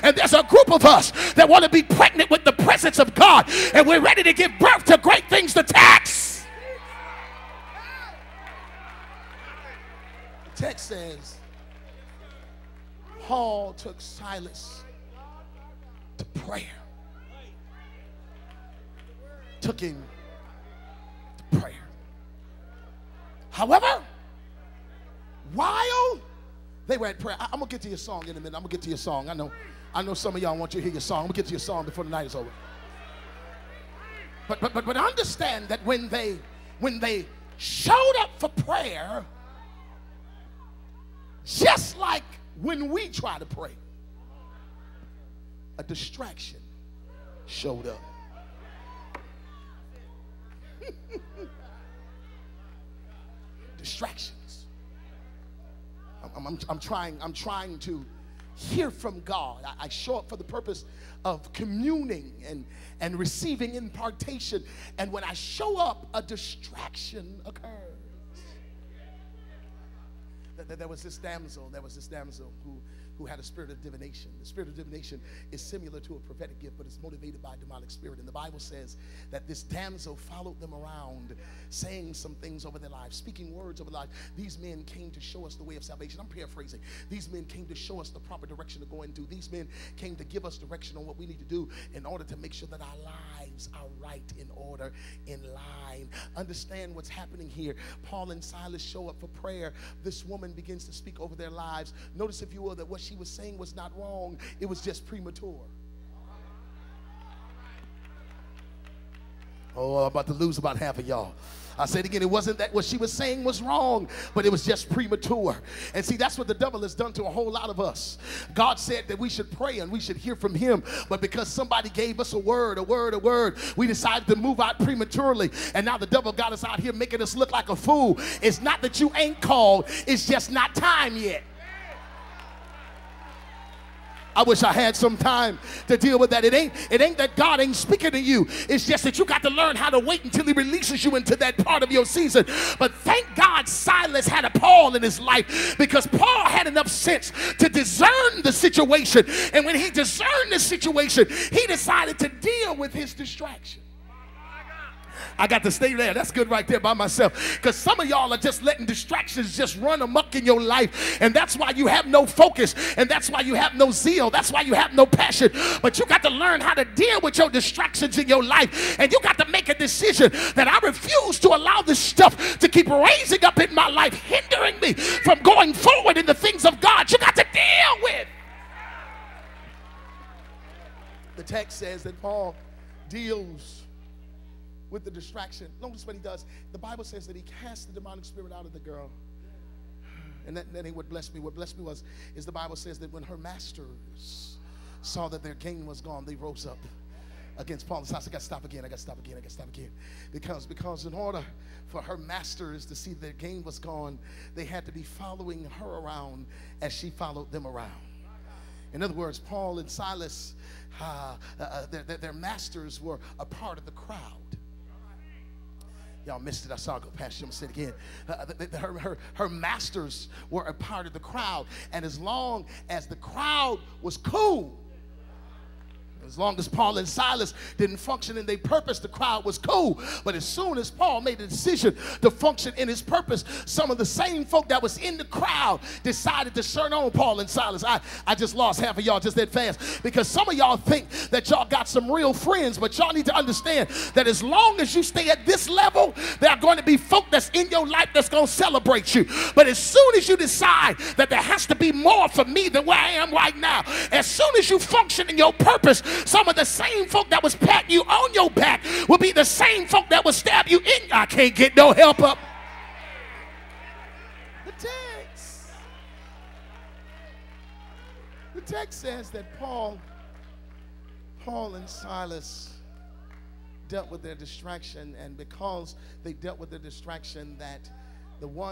And there's a group of us that want to be pregnant with the presence of God, and we're ready to give birth to great things. The text says Paul took Silas to prayer. Took him to prayer. However, while they were at prayer, I'm gonna get to your song in a minute. I'm gonna get to your song. I know some of y'all want you to hear your song. I'm gonna get to your song before the night is over. But understand that when they showed up for prayer, just like when we try to pray, a distraction showed up. Distractions. I'm trying to hear from God. I show up for the purpose of communing and receiving impartation, and when I show up, a distraction occurs. There was this damsel who had a spirit of divination. The spirit of divination is similar to a prophetic gift, but it's motivated by a demonic spirit. And the Bible says that this damsel followed them around, saying some things over their lives, speaking words over their lives. These men came to show us the way of salvation. I'm paraphrasing. These men came to show us the proper direction to go into. These men came to give us direction on what we need to do in order to make sure that our lives are right, in order, in line. Understand what's happening here. Paul and Silas show up for prayer. This woman begins to speak over their lives. Notice, if you will, that what she was saying was not wrong. It was just premature. Oh, I'm about to lose about half of y'all. I say it again, it wasn't that what she was saying was wrong, but it was just premature. And see, that's what the devil has done to a whole lot of us. God said that we should pray and we should hear from him, but because somebody gave us a word, we decided to move out prematurely, and now the devil got us out here making us look like a fool. It's not that you ain't called, it's just not time yet. I wish I had some time to deal with that. It ain't that God ain't speaking to you. It's just that you got to learn how to wait until he releases you into that part of your season. But thank God Silas had a Paul in his life, because Paul had enough sense to discern the situation. And when he discerned the situation, he decided to deal with his distraction. I got to stay there. That's good right there by myself. Because some of y'all are just letting distractions just run amok in your life. And that's why you have no focus. And that's why you have no zeal. That's why you have no passion. But you got to learn how to deal with your distractions in your life. And you got to make a decision that I refuse to allow this stuff to keep raising up in my life, hindering me from going forward in the things of God. You got to deal with. The text says that Paul deals with the distraction. Notice what he does. The Bible says that he cast the demonic spirit out of the girl. And then he would bless me. What blessed me is the Bible says that when her masters saw that their gain was gone, they rose up against Paul and Silas. I got to stop again. Because in order for her masters to see their gain was gone, they had to be following her around as she followed them around. In other words, Paul and Silas, their masters were a part of the crowd. Y'all missed it. I saw it go past you. I'm going to say it again. Her masters were a part of the crowd. And as long as the crowd was cool, as long as Paul and Silas didn't function in their purpose, the crowd was cool. But as soon as Paul made the decision to function in his purpose, some of the same folk that was in the crowd decided to turn on Paul and Silas. I just lost half of y'all just that fast, because some of y'all think that y'all got some real friends, but y'all need to understand that as long as you stay at this level, there are going to be folk that's in your life that's going to celebrate you. But as soon as you decide that there has to be more for me than where I am right now, as soon as you function in your purpose, some of the same folk that was patting you on your back will be the same folk that will stab you in. I can't get no help up. The text says that Paul and Silas dealt with their distraction, and because they dealt with their distraction, that the one